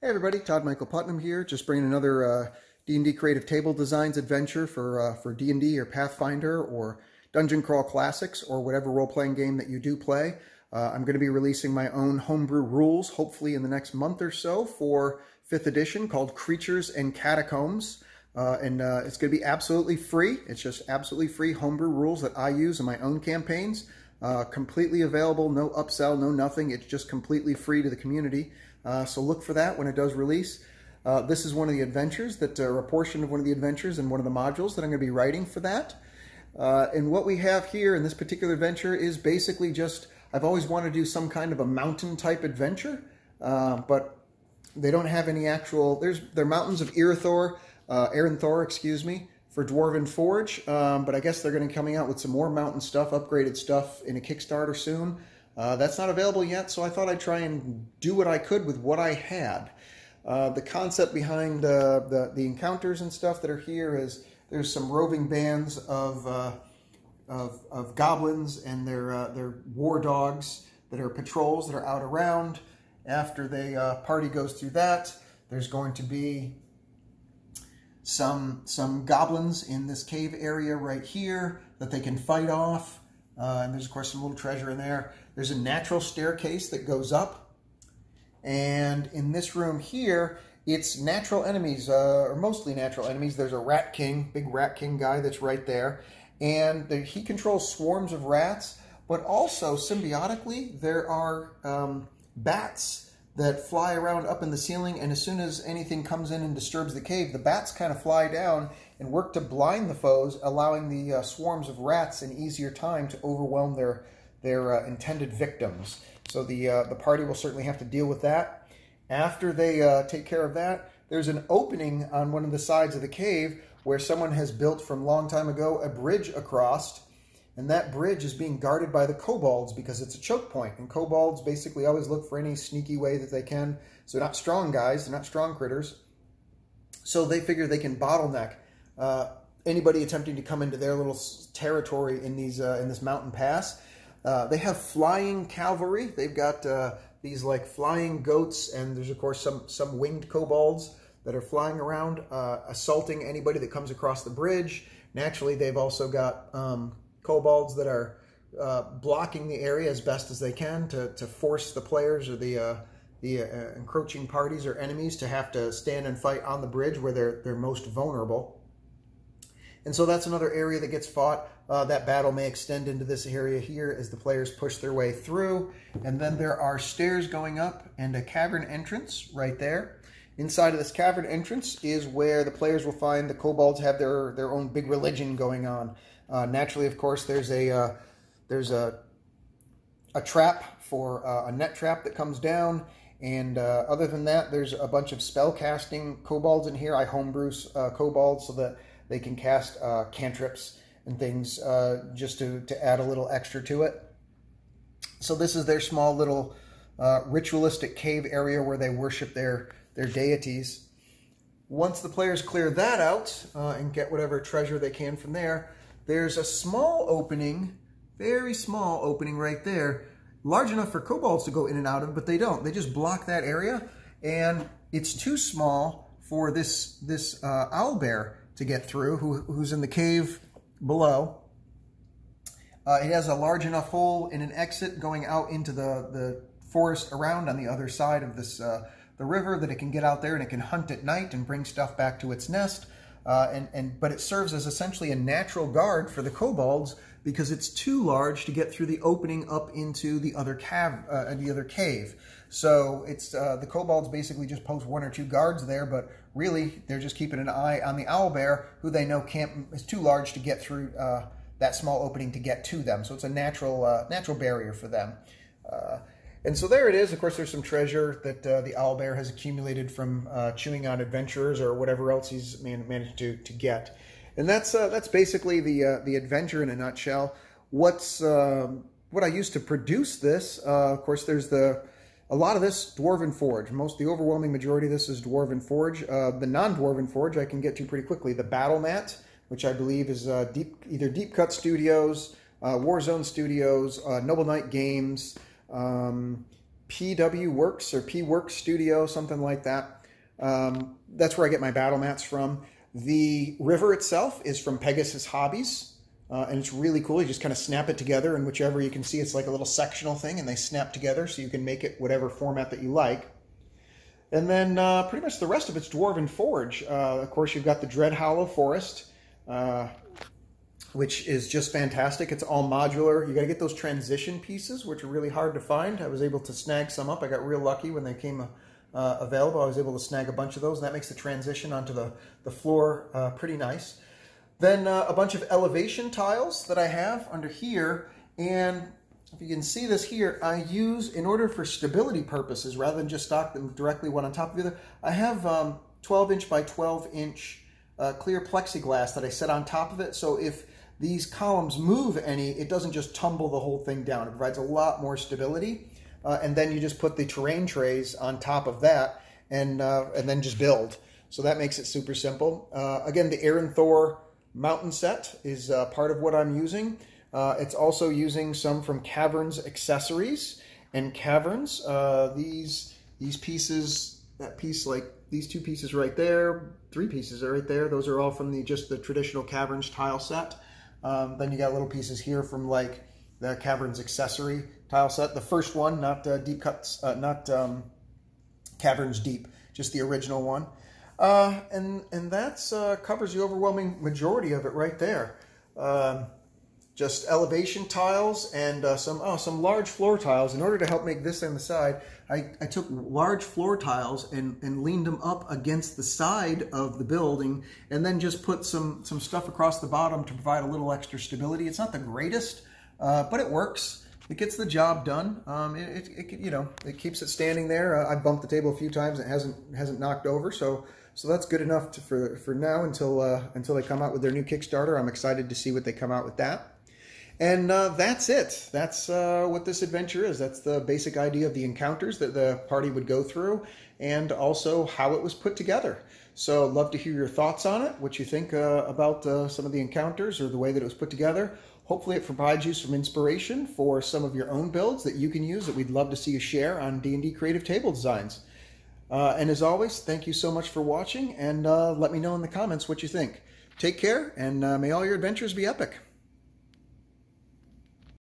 Hey everybody, Todd Michael Putnam here, just bringing another D&D Creative Table Designs adventure for D&D or Pathfinder or Dungeon Crawl Classics or whatever role-playing game that you do play. I'm going to be releasing my own homebrew rules, hopefully in the next month or so, for 5th edition called Creatures and Catacombs. It's going to be absolutely free. It's just absolutely free homebrew rules that I use in my own campaigns. Completely available, no upsell, no nothing. It's just completely free to the community. So look for that when it does release. This is one of the adventures, or a portion of one of the adventures in one of the modules that I'm going to be writing for that. And what we have here in this particular adventure is basically just, I've always wanted to do some kind of a mountain type adventure, but they don't have any actual, they're mountains of Erenthor, excuse me, for Dwarven Forge, but I guess they're going to be coming out with some more mountain stuff, upgraded stuff in a Kickstarter soon. That's not available yet, so I thought I'd try and do what I could with what I had. The concept behind the encounters and stuff that are here is there's some roving bands of goblins and their war dogs that are patrols that are out around. After the party goes through that, there's going to be some goblins in this cave area right here that they can fight off. And there's, of course, some little treasure in there. There's a natural staircase that goes up. And in this room here, it's natural enemies, or mostly natural enemies. There's a Rat King, big Rat King guy that's right there. And he controls swarms of rats. But also, symbiotically, there are bats that fly around up in the ceiling. And as soon as anything comes in and disturbs the cave, the bats kind of fly down and work to blind the foes, allowing the swarms of rats an easier time to overwhelm their intended victims. So the party will certainly have to deal with that. After they take care of that, there's an opening on one of the sides of the cave where someone has built from a long time ago a bridge across, and that bridge is being guarded by the kobolds because it's a choke point. And kobolds basically always look for any sneaky way that they can. So they're not strong guys, they're not strong critters. So they figure they can bottleneck anybody attempting to come into their little territory in these in this mountain pass. They have flying cavalry. They've got these like flying goats, and there's of course some winged kobolds that are flying around, assaulting anybody that comes across the bridge. Naturally, they've also got kobolds that are blocking the area as best as they can to force the players or the encroaching parties or enemies to have to stand and fight on the bridge where they're most vulnerable. And so that's another area that gets fought. That battle may extend into this area here as the players push their way through. And then there are stairs going up and a cavern entrance right there. Inside of this cavern entrance is where the players will find the kobolds have their own big religion going on. Naturally, of course, there's a trap for a net trap that comes down. And other than that, there's a bunch of spell casting kobolds in here. I homebrew kobolds so that they can cast cantrips and things just to add a little extra to it. So this is their small little ritualistic cave area where they worship their deities. Once the players clear that out and get whatever treasure they can from there, there's a small opening, very small opening right there, large enough for kobolds to go in and out of, but they don't. They just block that area, and it's too small for this owlbear to get through, who's in the cave below. It has a large enough hole in an exit going out into the forest around on the other side of this the river that it can get out there, and it can hunt at night and bring stuff back to its nest. But it serves as essentially a natural guard for the kobolds because it's too large to get through the opening up into the other cave. So it's the kobolds basically just post 1 or 2 guards there, but really they're just keeping an eye on the owlbear, who they know is too large to get through that small opening to get to them. So it's a natural barrier for them. And so there it is. Of course, there's some treasure that the owlbear has accumulated from chewing on adventurers or whatever else he's managed to get. And that's basically the adventure in a nutshell. What I used to produce this, of course, there's a lot of this Dwarven Forge. The overwhelming majority of this is Dwarven Forge. The non-Dwarven Forge I can get to pretty quickly. The Battle Mat, which I believe is either Deep Cut Studios, Warzone Studios, Noble Knight Games, PW Works or P Works Studio, something like that. That's where I get my battle mats from. The river itself is from Pegasus Hobbies, and it's really cool. You just kind of snap it together, and whichever you can see, it's like a little sectional thing, and they snap together so you can make it whatever format that you like. And then pretty much the rest of it's Dwarven Forge. Of course, you've got the Dread Hollow Forest, which is just fantastic. It's all modular. You got to get those transition pieces, which are really hard to find. I was able to snag some up. I got real lucky when they came available. I was able to snag a bunch of those, and that makes the transition onto the floor pretty nice. Then a bunch of elevation tiles that I have under here, and if you can see this here, I use, in order for stability purposes, rather than just stock them directly one on top of the other, I have 12-inch by 12-inch clear plexiglass that I set on top of it, so if these columns move any, it doesn't just tumble the whole thing down. It provides a lot more stability. And then you just put the terrain trays on top of that and then just build. So that makes it super simple. Again, the Aaron Thor mountain set is part of what I'm using. It's also using some from Caverns Accessories. And Caverns, these pieces, that piece, like these two pieces right there, three pieces are right there. Those are all from just the traditional Caverns tile set. Then you got little pieces here from like the Caverns Accessory tile set. The first one, not Deep Cuts, not Caverns Deep, just the original one. And that's covers the overwhelming majority of it right there. Just elevation tiles and some large floor tiles. In order to help make this on the side, I took large floor tiles and leaned them up against the side of the building, and then just put some stuff across the bottom to provide a little extra stability. It's not the greatest, but it works. It gets the job done. It keeps it standing there. I bumped the table a few times and it hasn't knocked over, so that's good enough for now until they come out with their new Kickstarter. I'm excited to see what they come out with that. And that's it. That's what this adventure is. That's the basic idea of the encounters that the party would go through, and also how it was put together. So I'd love to hear your thoughts on it, what you think about some of the encounters or the way that it was put together. Hopefully it provides you some inspiration for some of your own builds that you can use that we'd love to see you share on D&D Creative Table Designs. And as always, thank you so much for watching, and let me know in the comments what you think. Take care, and may all your adventures be epic.